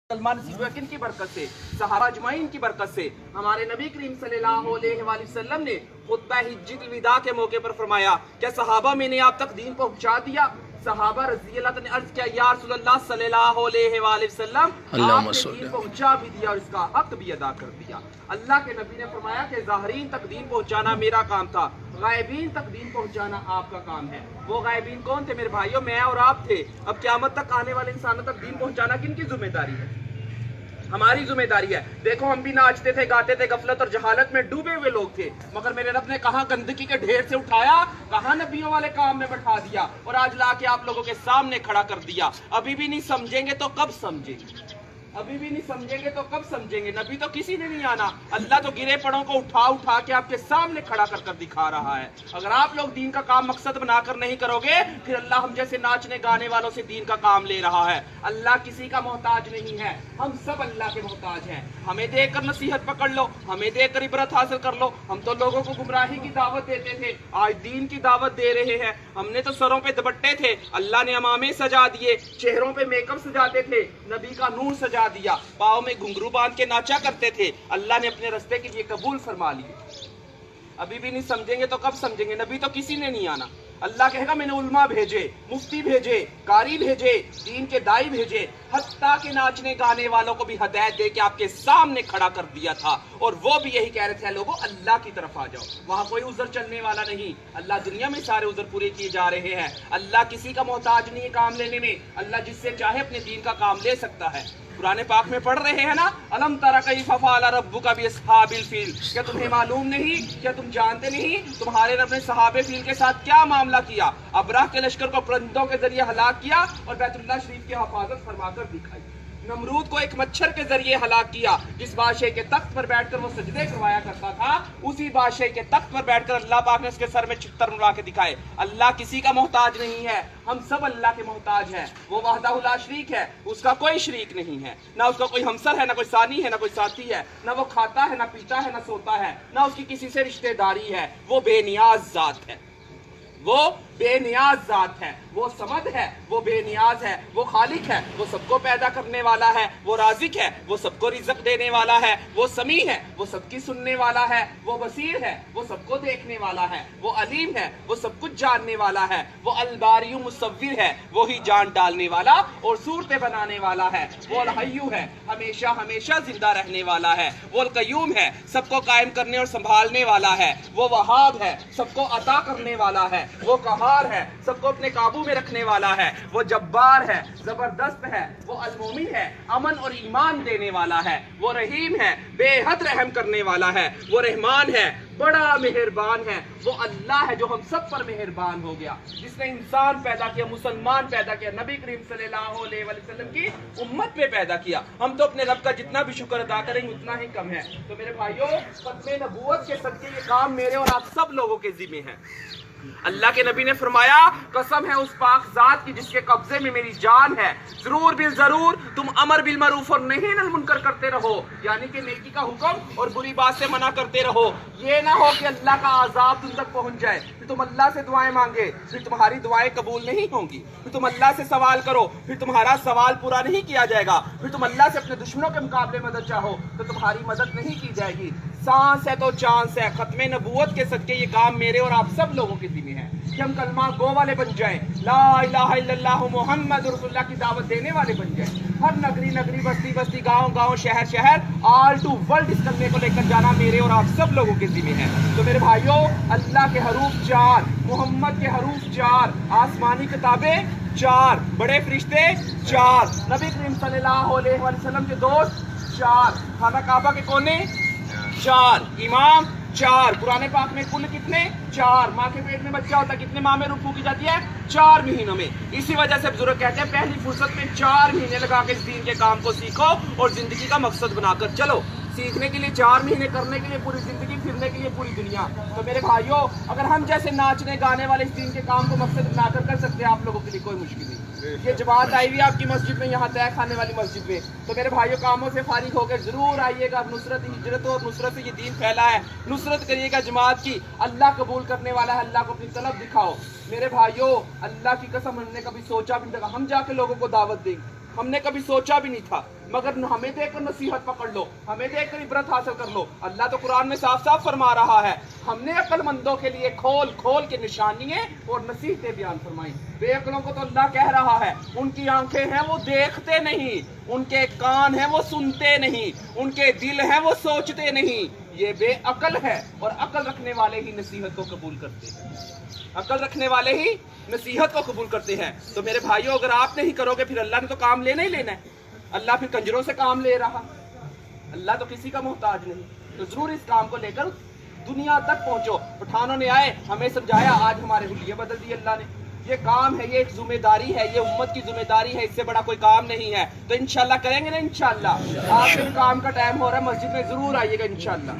सलमान किन की बरकत से, सहाबा अजमाइन की बरकत से। हमारे नबी करीम सल्लल्लाहु अलैहि वसल्लम ने खुतबा हिज्जतुल विदा के मौके पर फरमाया, क्या सहाबा मैंने आप तक दीन पहुंचा दिया? सहाबा रज़ी अल्लाह ने अर्ज किया, या रसूलल्लाह सल्लल्लाहु अलैहि वसल्लम, आपने दीन पहुंचा भी दिया और इसका हक भी अदा कर दिया। अल्लाह के नबी ने फरमाया कि ज़ाहिरीन तक दीन पहुंचाना मेरा काम था, गायबीन तक दीन पहुंचाना आपका काम है। वो गायबीन कौन थे मेरे भाइयों? मैं और आप थे। अब क़यामत तक आने वाले इंसानों तक दीन पहुंचाना किनकी जिम्मेदारी है? हमारी जिम्मेदारी है। देखो हम भी नाचते थे, गाते थे, गफलत और जहालत में डूबे हुए लोग थे, मगर मेरे रब ने कहाँ गंदगी के ढेर से उठाया, कहाँ नबियों वाले काम में बैठा दिया और आज लाके आप लोगों के सामने खड़ा कर दिया। अभी भी नहीं समझेंगे तो कब समझेंगे? अभी भी नहीं समझेंगे तो कब समझेंगे? नबी तो किसी ने नहीं आना, अल्लाह तो गिरे पड़ों को उठा उठा के आपके सामने खड़ा कर कर दिखा रहा है। अगर आप लोग दीन का काम मकसद बनाकर नहीं करोगे, फिर अल्लाह हम जैसे नाचने गाने वालों से दीन का काम ले रहा है। अल्लाह किसी का मोहताज नहीं है, हम सब अल्लाह के मोहताज हैं। हमें देकर नसीहत पकड़ लो, हमें देकर इबरत हासिल कर लो। हम तो लोगों को गुमराही की दावत देते थे, आज दीन की दावत दे रहे हैं। हमने तो सरों पे दुपट्टे थे, अल्लाह ने अमामे सजा दिए, चेहरों पे मेकअप सजाते थे, नबी का नूर सजा दिया, पाँव में घुंघरू बांध के नाचा करते थे, अल्लाह ने अपने रास्ते के लिए कबूल फरमा लिए। अभी भी नहीं समझेंगे तो कब समझेंगे? नबी तो किसी ने नहीं आना। अल्लाह कहेगा मैंने उल्मा भेजे, मुफ्ती भेजे, कारी भेजे, दीन के दाई भेजे, हत्ता के नाचने गाने वालों को भी हदायत दे के आपके सामने खड़ा कर दिया था। और वो भी यही कह रहे थे, लोगों अल्लाह की तरफ आ जाओ, वहां कोई उज़र चलने वाला नहीं। अल्लाह दुनिया में सारे उज़र पूरे किए जा रहे हैं। अल्लाह किसी का मोहताज नहीं है काम लेने में, अल्लाह जिससे चाहे अपने दीन का काम ले सकता है। कुरान पाक में पढ़ रहे हैं ना, अलम तरा कैफ़ फ़अल रब्बुका बिअस्हाबिल फील, क्या तुम्हें मालूम नहीं, क्या तुम जानते नहीं तुम्हारे रब ने सहाबे फील के साथ क्या मामला किया? अबराह के लश्कर को परिंदों के जरिए हलाक किया और बैतुल्लाह शरीफ की हिफाजत फरमाकर दिखाई। नमरूद को एक मच्छर के जरिए हलाक किया। जिस बादशाह के तख्त पर बैठकर वो सजदे करवाया करता था, उसी बादशाह के तख्त पर बैठकर अल्लाह पाक ने उसके सर में चित्तर उड़ा के दिखाए। अल्लाह किसी का मोहताज नहीं है, हम सब अल्लाह के मोहताज हैं। वो वहदहु ला शरीक है, उसका कोई शरीक नहीं है, ना उसका कोई हमसर है, ना कोई सानी है, ना कोई साथी है, ना वो खाता है, ना पीता है, ना सोता है, ना उसकी किसी से रिश्तेदारी है। वो बेनियाज जात है, वो बेनियाज जात है, वो समद है, वो बेनियाज है, वो खालिक है, वो सबको पैदा करने वाला है, वो राज़िक है, वो सबको रिज़्क़ देने वाला है, वो समी है, वो सबकी सुनने वाला है, वो बसीर है, वो सबको देखने वाला है, वो अलीम है, वो सब कुछ जानने वाला है, वो अलबारियु मुसव्विर है, वो ही जान डालने वाला और सूरतें बनाने वाला है, वो अल हय्यु है, हमेशा हमेशा जिंदा रहने वाला है, वो अल क़य्यूम है, सबको कायम करने और संभालने वाला है, वो वहाब है, सबको अता करने वाला है, वो कहार है, सबको अपने काबू में रखने वाला है, वो जब्बार है, जबरदस्त है, वो अलमोमिन है, अमन और ईमान देने वाला है, वो रहीम है, बेहद रहम करने वाला है, वो रहमान है, बड़ा मेहरबान है। वो अल्लाह है जो हम सब पर मेहरबान हो गया, जिसने इंसान पैदा किया, मुसलमान पैदा किया, नबी करीम सल्लल्लाहु अलैहि वसल्लम की उम्मत में पैदा किया। हम तो अपने रब का जितना भी शुक्र अदा करेंगे उतना ही कम है। तो मेरे भाइयों, खत्मे नबूवत के सदके ये काम मेरे और आप सब लोगों के जिम्मे है। अल्लाह के नबी ने फरमाया, कसम है उस पाक जात की जिसके कब्जे में मेरी जान है, जरूर बिल जरूर तुम अमर बिल मरूफ और नही अनिल मुनकर करते रहो, यानी कि नेकी का हुक्म और बुरी बात से मना करते रहो। ये ना हो कि अल्लाह का अजाब तुम तक पहुंच जाए, फिर तुम अल्लाह से दुआएं मांगे, फिर तुम्हारी दुआएं कबूल नहीं होंगी, फिर तुम अल्लाह से सवाल करो, फिर तुम्हारा सवाल पूरा नहीं किया जाएगा, फिर तुम अल्लाह से अपने दुश्मनों के मुकाबले मदद चाहो तो तुम्हारी मदद नहीं की जाएगी। सांस है तो चांस है, खत्मे नबूवत के सदके ये काम मेरे और आप सब लोगों के जिम्मे है कि हम कलमा गो वाले बन जाएं, ला इलाहा इल्लल्लाह मुहम्मद रसूलुल्लाह की दावत देने वाले बन जाएं। हर नगरी नगरी, बस्ती बस्ती, गांव गांव, शहर शहर, ऑल टू वर्ल्ड इस कलमे को लेकर जाना मेरे और आप सब लोगों के जिम्मे है। तो मेरे भाइयों, अल्लाह के हरूफ 4, मोहम्मद के हरूफ 4, आसमानी किताबें 4, बड़े फरिश्ते 4, नबी करीम सल्लल्लाहु अलैहि वसल्लम के दोस्त 4, खाना काबा के कोने 4, इमाम 4, कुरान पाक में कुल कितने 4, माँ के पेट में बच्चा होता है कितने माह में रूह फूकी जाती है 4 महीनों में। इसी वजह से बुजुर्ग कहते हैं पहली फुर्सत में 4 महीने लगा के इस दीन के काम को सीखो और जिंदगी का मकसद बनाकर चलो। सीखने के लिए 4 महीने, करने के लिए पूरी जिंदगी, फिरने के लिए पूरी दुनिया। तो मेरे भाइयों, अगर हम जैसे नाचने गाने वाले इस दीन के काम को मकसद बनाकर कर सकते हैं, आप लोगों के लिए कोई मुश्किल नहीं। ये जमात आई हुई है आपकी मस्जिद में, यहाँ तय खाने वाली मस्जिद में, तो मेरे भाइयों कामों से फारिग होकर जरूर आइएगा। नुसरत हिजरत और नुसरत से ये दीन फैला है, नुसरत करिएगा जमात की। अल्लाह कबूल करने वाला है, अल्लाह को अपनी तलब दिखाओ। मेरे भाइयों, अल्लाह की कसम हमने कभी सोचा भी नहीं था हम जाके लोगों को दावत देंगे, हमने कभी सोचा भी नहीं था। مگر ہمیں دیکھ کر نصیحت پکڑ لو، ہمیں دیکھ کر عبرت حاصل کر لو۔ اللہ تو قرآن میں صاف صاف فرما رہا ہے، ہم نے عقل مندوں کے لیے کھول کھول کے نشانیاں اور نصیحتیں بیان فرمائی۔ بے عقلوں کو تو اللہ کہہ رہا ہے ان کی آنکھیں ہیں وہ دیکھتے نہیں، ان کے کان ہیں وہ سنتے نہیں، ان کے دل ہیں وہ سوچتے نہیں۔ یہ بے عقل ہے، اور عقل رکھنے والے ہی نصیحت کو قبول کرتے ہیں، عقل رکھنے والے ہی نصیحت کو قبول کرتے ہیں۔ تو میرے بھائیوں، اگر آپ نہیں کرو گے پھر اللہ نے تو کام لینا ہی لینا ہے۔ اللہ پھر کنجروں سے کام لے رہا، اللہ تو کسی کا محتاج نہیں۔ تو ضرور اس کام کو لے کر دنیا تک پہنچو۔ پٹھانوں نے آئے، ہمیں سمجھایا، آج ہمارے حلیے بدل دیے اللہ نے۔ یہ کام ہے، یہ ایک ذمہ داری ہے، یہ امت کی ذمہ داری ہے، اس سے بڑا کوئی کام نہیں ہے۔ تو انشاءاللہ کریں گے نا، انشاءاللہ۔ آخر کام کا ٹائم ہو رہا ہے، مسجد میں ضرور آئیے گا انشاءاللہ۔